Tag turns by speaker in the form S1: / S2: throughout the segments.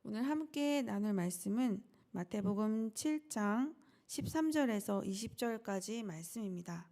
S1: 오늘 함께 나눌 말씀은 마태복음 7장 13절에서 20절까지 말씀입니다.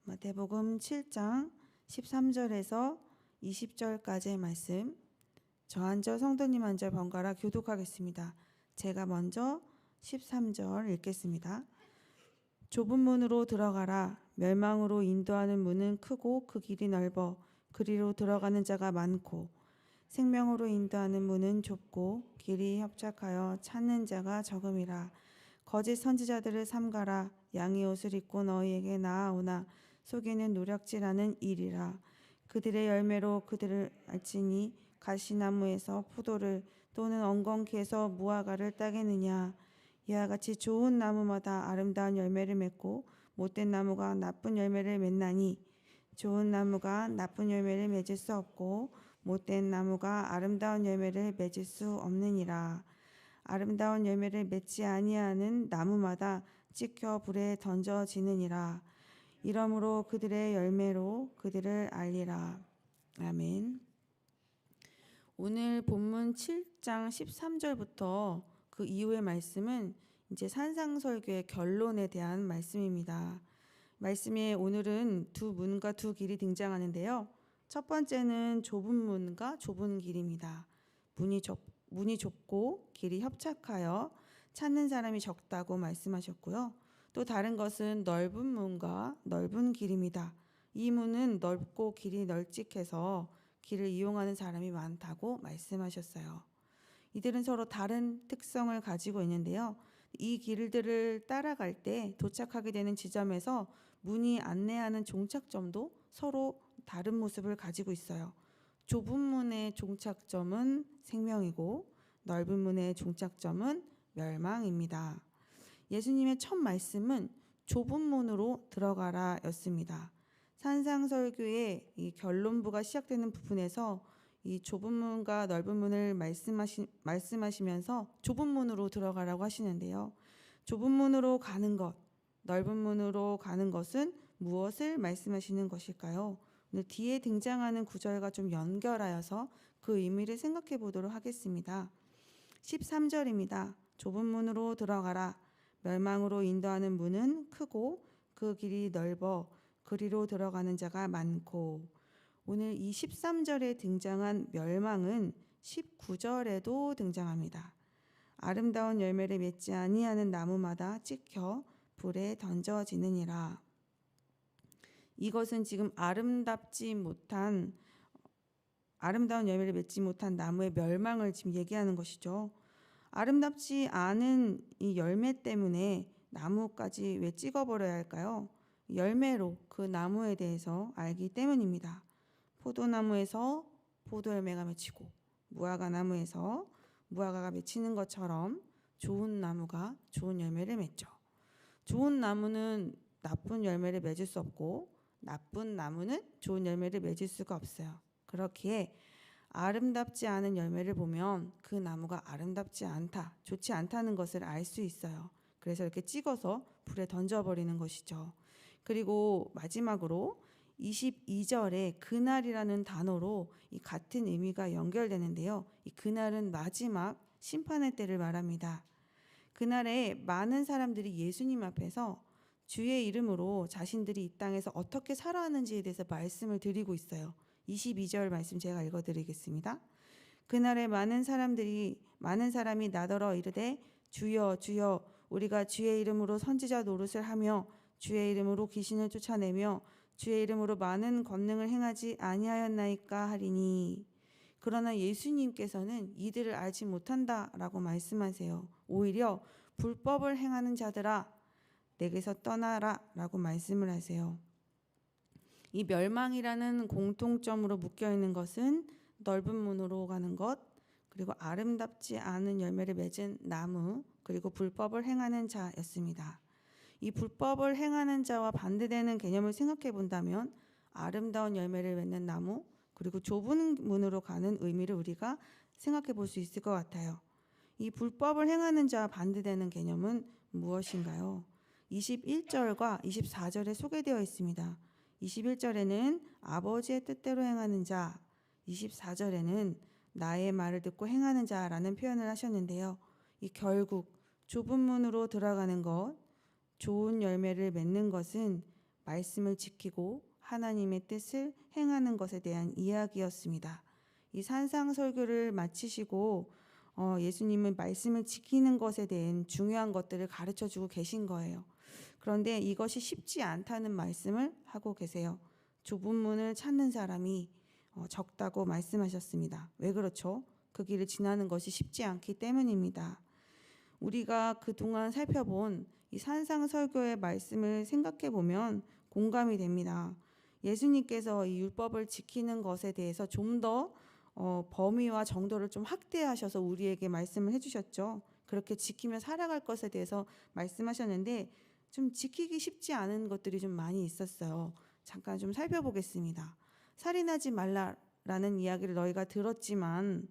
S1: 마태복음 7장 13절에서 20절까지의 말씀, 저 한 절 성도님 한 절 번갈아 교독하겠습니다. 제가 먼저 13절 읽겠습니다. 좁은 문으로 들어가라. 멸망으로 인도하는 문은 크고 그 길이 넓어 그리로 들어가는 자가 많고 생명으로 인도하는 문은 좁고 길이 협착하여 찾는 자가 적음이라. 거짓 선지자들을 삼가라. 양의 옷을 입고 너희에게 나아오나 속에는 노략질하는 일이라. 그들의 열매로 그들을 알지니 가시나무에서 포도를 또는 엉겅퀴에서 무화과를 따겠느냐. 이와 같이 좋은 나무마다 아름다운 열매를 맺고 못된 나무가 나쁜 열매를 맺나니 좋은 나무가 나쁜 열매를 맺을 수 없고 못된 나무가 아름다운 열매를 맺을 수 없느니라. 아름다운 열매를 맺지 아니하는 나무마다 찍혀 불에 던져지느니라. 이러므로 그들의 열매로 그들을 알리라. 아멘. 오늘 본문 7장 13절부터 그 이후의 말씀은 이제 산상설교의 결론에 대한 말씀입니다. 말씀에 오늘은 두 문과 두 길이 등장하는데요. 첫 번째는 좁은 문과 좁은 길입니다. 문이 좁고 길이 협착하여 찾는 사람이 적다고 말씀하셨고요. 또 다른 것은 넓은 문과 넓은 길입니다. 이 문은 넓고 길이 널찍해서 길을 이용하는 사람이 많다고 말씀하셨어요. 이들은 서로 다른 특성을 가지고 있는데요. 이 길들을 따라갈 때 도착하게 되는 지점에서 문이 안내하는 종착점도 서로 다른 모습을 가지고 있어요. 좁은 문의 종착점은 생명이고 넓은 문의 종착점은 멸망입니다. 예수님의 첫 말씀은 좁은 문으로 들어가라 였습니다. 산상설교의 이 결론부가 시작되는 부분에서 이 좁은 문과 넓은 문을 말씀하시면서 좁은 문으로 들어가라고 하시는데요. 좁은 문으로 가는 것, 넓은 문으로 가는 것은 무엇을 말씀하시는 것일까요? 오늘 뒤에 등장하는 구절과 좀 연결하여서 그 의미를 생각해 보도록 하겠습니다. 13절입니다. 좁은 문으로 들어가라. 멸망으로 인도하는 문은 크고 그 길이 넓어 그리로 들어가는 자가 많고. 오늘 이 13절에 등장한 멸망은 19절에도 등장합니다. 아름다운 열매를 맺지 아니하는 나무마다 찍혀 불에 던져지느니라. 이것은 지금 아름다운 열매를 맺지 못한 나무의 멸망을 지금 얘기하는 것이죠. 아름답지 않은 이 열매 때문에 나무까지 왜 찍어버려야 할까요? 열매로 그 나무에 대해서 알기 때문입니다. 포도나무에서 포도열매가 맺히고 무화과 나무에서 무화과가 맺히는 것처럼 좋은 나무가 좋은 열매를 맺죠. 좋은 나무는 나쁜 열매를 맺을 수 없고 나쁜 나무는 좋은 열매를 맺을 수가 없어요. 그렇기에 아름답지 않은 열매를 보면 그 나무가 아름답지 않다, 좋지 않다는 것을 알 수 있어요. 그래서 이렇게 찍어서 불에 던져버리는 것이죠. 그리고 마지막으로 22절에 그날이라는 단어로 이 같은 의미가 연결되는데요. 이 그날은 마지막 심판의 때를 말합니다. 그날에 많은 사람들이 예수님 앞에서 주의 이름으로 자신들이 이 땅에서 어떻게 살아왔는지에 대해서 말씀을 드리고 있어요. 22절 말씀 제가 읽어드리겠습니다. 그날에 많은 사람이 나더러 이르되 주여 주여 우리가 주의 이름으로 선지자 노릇을 하며 주의 이름으로 귀신을 쫓아내며 주의 이름으로 많은 권능을 행하지 아니하였나이까 하리니. 그러나 예수님께서는 이들을 알지 못한다라고 말씀하세요. 오히려 불법을 행하는 자들아 내게서 떠나라 라고 말씀을 하세요. 이 멸망이라는 공통점으로 묶여있는 것은 넓은 문으로 가는 것, 그리고 아름답지 않은 열매를 맺은 나무, 그리고 불법을 행하는 자였습니다. 이 불법을 행하는 자와 반대되는 개념을 생각해 본다면 아름다운 열매를 맺는 나무, 그리고 좁은 문으로 가는 의미를 우리가 생각해 볼 수 있을 것 같아요. 이 불법을 행하는 자와 반대되는 개념은 무엇인가요? 21절과 24절에 소개되어 있습니다. 21절에는 아버지의 뜻대로 행하는 자, 24절에는 나의 말을 듣고 행하는 자라는 표현을 하셨는데요. 이 결국 좁은 문으로 들어가는 것, 좋은 열매를 맺는 것은 말씀을 지키고 하나님의 뜻을 행하는 것에 대한 이야기였습니다. 이 산상설교를 마치시고 예수님은 말씀을 지키는 것에 대한 중요한 것들을 가르쳐주고 계신 거예요. 그런데 이것이 쉽지 않다는 말씀을 하고 계세요. 좁은 문을 찾는 사람이 적다고 말씀하셨습니다. 왜 그렇죠? 그 길을 지나는 것이 쉽지 않기 때문입니다. 우리가 그동안 살펴본 이 산상설교의 말씀을 생각해 보면 공감이 됩니다. 예수님께서 이 율법을 지키는 것에 대해서 좀 더 범위와 정도를 좀 확대하셔서 우리에게 말씀을 해주셨죠. 그렇게 지키며 살아갈 것에 대해서 말씀하셨는데 좀 지키기 쉽지 않은 것들이 좀 많이 있었어요. 잠깐 좀 살펴보겠습니다. 살인하지 말라라는 이야기를 너희가 들었지만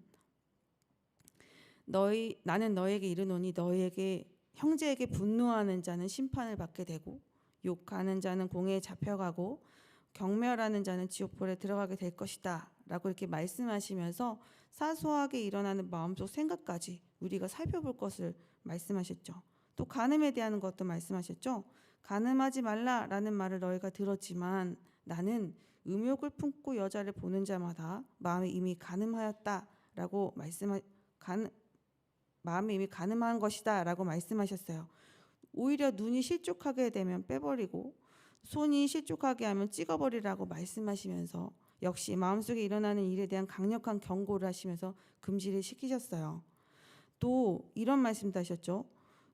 S1: 나는 너에게 이르노니 너희에게 형제에게 분노하는 자는 심판을 받게 되고 욕하는 자는 공회에 잡혀가고 경멸하는 자는 지옥불에 들어가게 될 것이다 라고 이렇게 말씀하시면서 사소하게 일어나는 마음속 생각까지 우리가 살펴볼 것을 말씀하셨죠. 또 간음에 대한 것도 말씀하셨죠. 간음하지 말라라는 말을 너희가 들었지만 나는 음욕을 품고 여자를 보는 자마다 마음이 이미 간음하였다라고 마음이 이미 간음한 것이다 라고 말씀하셨어요. 오히려 눈이 실족하게 되면 빼버리고 손이 실족하게 하면 찍어버리라고 말씀하시면서 역시 마음속에 일어나는 일에 대한 강력한 경고를 하시면서 금지를 시키셨어요. 또 이런 말씀도 하셨죠.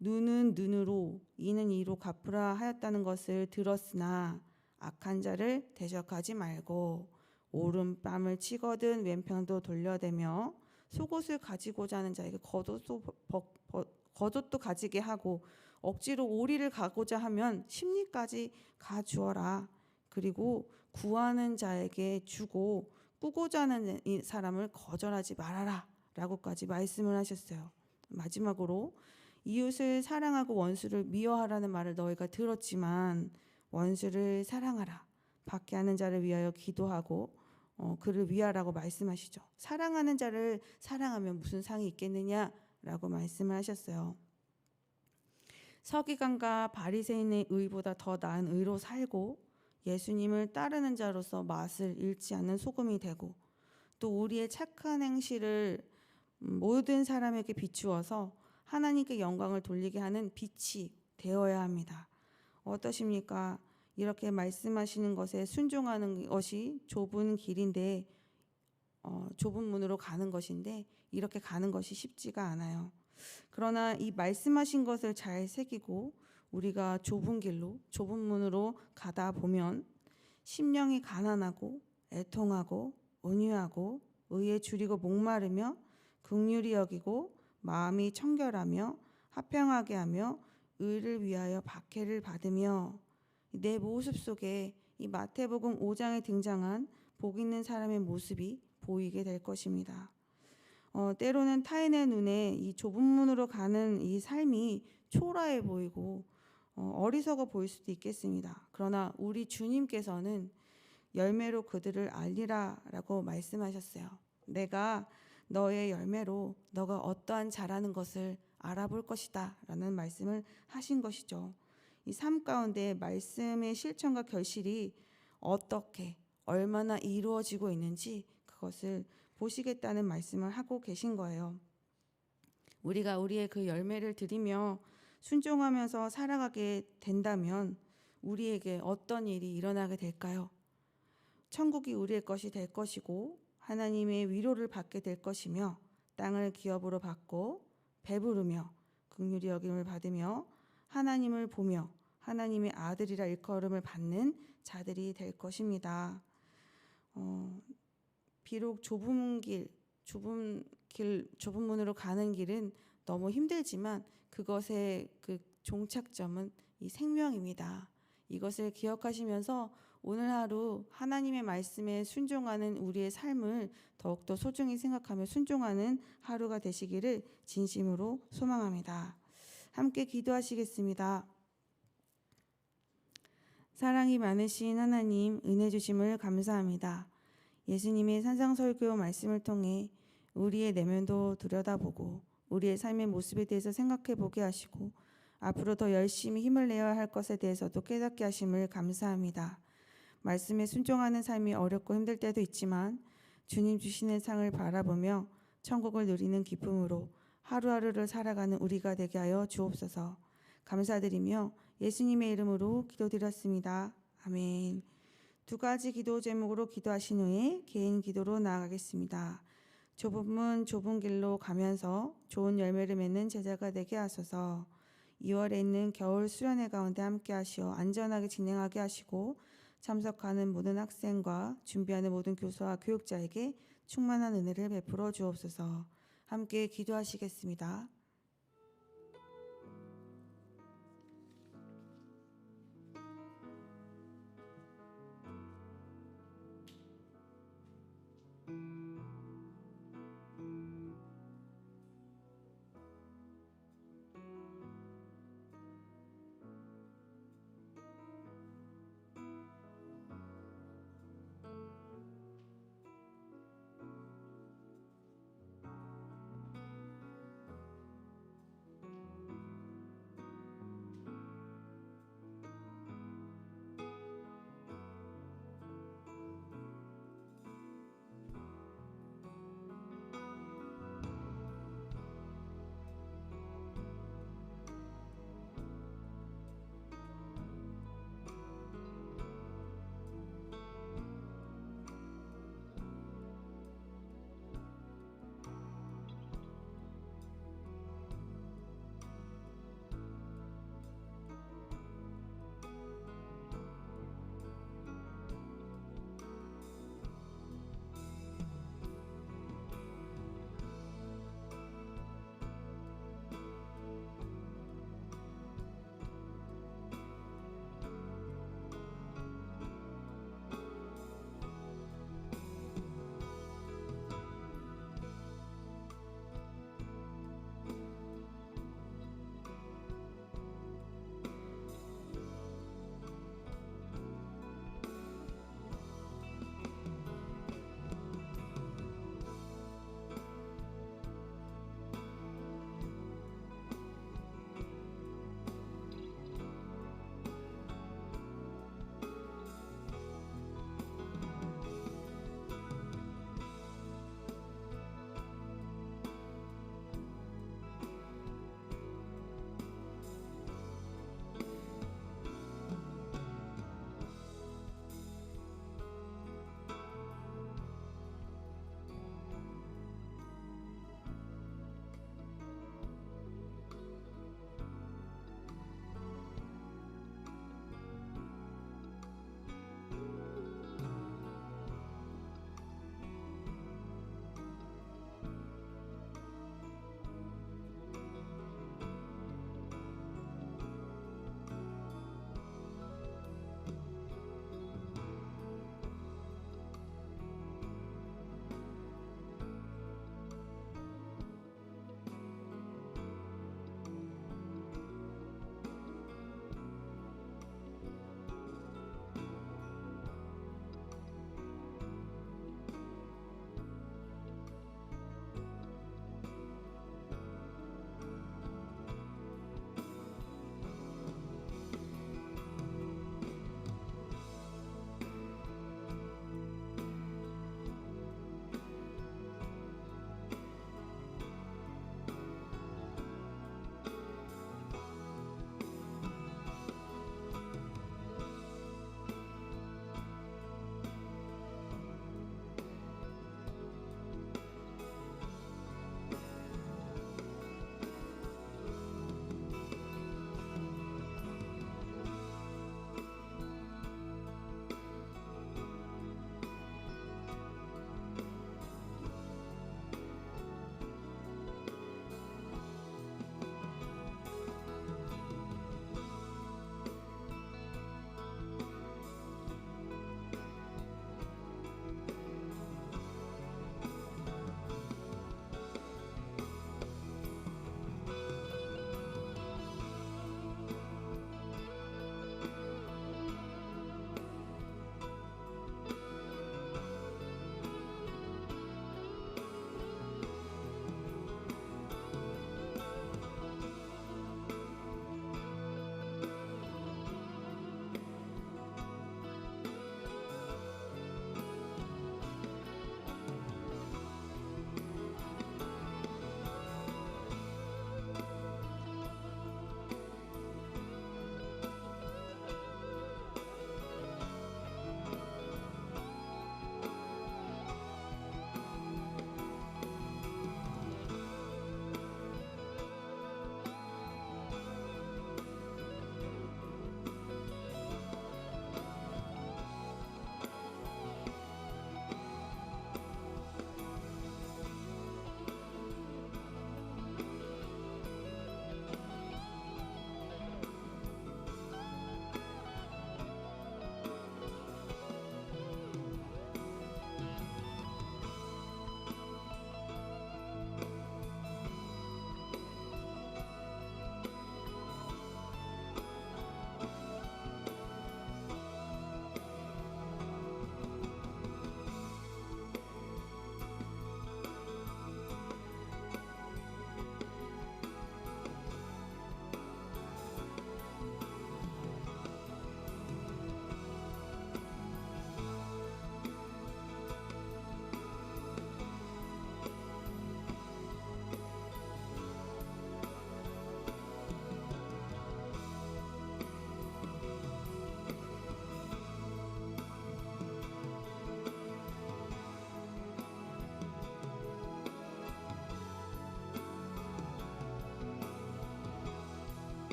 S1: 눈은 눈으로 이는 이로 갚으라 하였다는 것을 들었으나 악한 자를 대적하지 말고 오른뺨을 치거든 왼편도 돌려대며 속옷을 가지고자 하는 자에게 겉옷도 가지게 하고 억지로 오리를 가고자 하면 심리까지 가주어라. 그리고 구하는 자에게 주고 꾸고자 하는 이 사람을 거절하지 말아라 라고까지 말씀을 하셨어요. 마지막으로 이웃을 사랑하고 원수를 미워하라는 말을 너희가 들었지만 원수를 사랑하라. 박해하는 자를 위하여 기도하고 그를 위하라고 말씀하시죠. 사랑하는 자를 사랑하면 무슨 상이 있겠느냐라고 말씀을 하셨어요. 서기관과 바리새인의 의보다 더 나은 의로 살고 예수님을 따르는 자로서 맛을 잃지 않는 소금이 되고 또 우리의 착한 행실을 모든 사람에게 비추어서 하나님께 영광을 돌리게 하는 빛이 되어야 합니다. 어떠십니까? 이렇게 말씀하시는 것에 순종하는 것이 좁은 길인데 좁은 문으로 가는 것인데 이렇게 가는 것이 쉽지가 않아요. 그러나 이 말씀하신 것을 잘 새기고 우리가 좁은 길로 좁은 문으로 가다 보면 심령이 가난하고 애통하고 온유하고 의에 줄이고 목마르며 긍휼히 여기고 마음이 청결하며 화평하게 하며 의를 위하여 박해를 받으며 내 모습 속에 이 마태복음 5장에 등장한 복 있는 사람의 모습이 보이게 될 것입니다. 때로는 타인의 눈에 이 좁은 문으로 가는 이 삶이 초라해 보이고 어리석어 보일 수도 있겠습니다. 그러나 우리 주님께서는 열매로 그들을 알리라라고 말씀하셨어요. 내가 너의 열매로 너가 어떠한 자라는 것을 알아볼 것이다 라는 말씀을 하신 것이죠. 이 삶 가운데 말씀의 실천과 결실이 어떻게 얼마나 이루어지고 있는지 그것을 보시겠다는 말씀을 하고 계신 거예요. 우리가 우리의 그 열매를 드리며 순종하면서 살아가게 된다면 우리에게 어떤 일이 일어나게 될까요? 천국이 우리의 것이 될 것이고 하나님의 위로를 받게 될 것이며 땅을 기업으로 받고 배부르며 긍휼히 여김을 받으며 하나님을 보며 하나님의 아들이라 일컬음을 받는 자들이 될 것입니다. 비록 좁은 문으로 가는 길은 너무 힘들지만 그것의 그 종착점은 이 생명입니다. 이것을 기억하시면서 오늘 하루 하나님의 말씀에 순종하는 우리의 삶을 더욱더 소중히 생각하며 순종하는 하루가 되시기를 진심으로 소망합니다. 함께 기도하시겠습니다. 사랑이 많으신 하나님, 은혜 주심을 감사합니다. 예수님의 산상설교 말씀을 통해 우리의 내면도 들여다보고 우리의 삶의 모습에 대해서 생각해 보게 하시고 앞으로 더 열심히 힘을 내야 할 것에 대해서도 깨닫게 하심을 감사합니다. 말씀에 순종하는 삶이 어렵고 힘들 때도 있지만 주님 주시는 상을 바라보며 천국을 누리는 기쁨으로 하루하루를 살아가는 우리가 되게 하여 주옵소서. 감사드리며 예수님의 이름으로 기도드렸습니다. 아멘. 두 가지 기도 제목으로 기도하신 후에 개인 기도로 나아가겠습니다. 좁은 문 좁은 길로 가면서 좋은 열매를 맺는 제자가 되게 하소서. 2월에 있는 겨울 수련회 가운데 함께 하시어 안전하게 진행하게 하시고 참석하는 모든 학생과 준비하는 모든 교사와 교육자에게 충만한 은혜를 베풀어 주옵소서. 함께 기도하시겠습니다.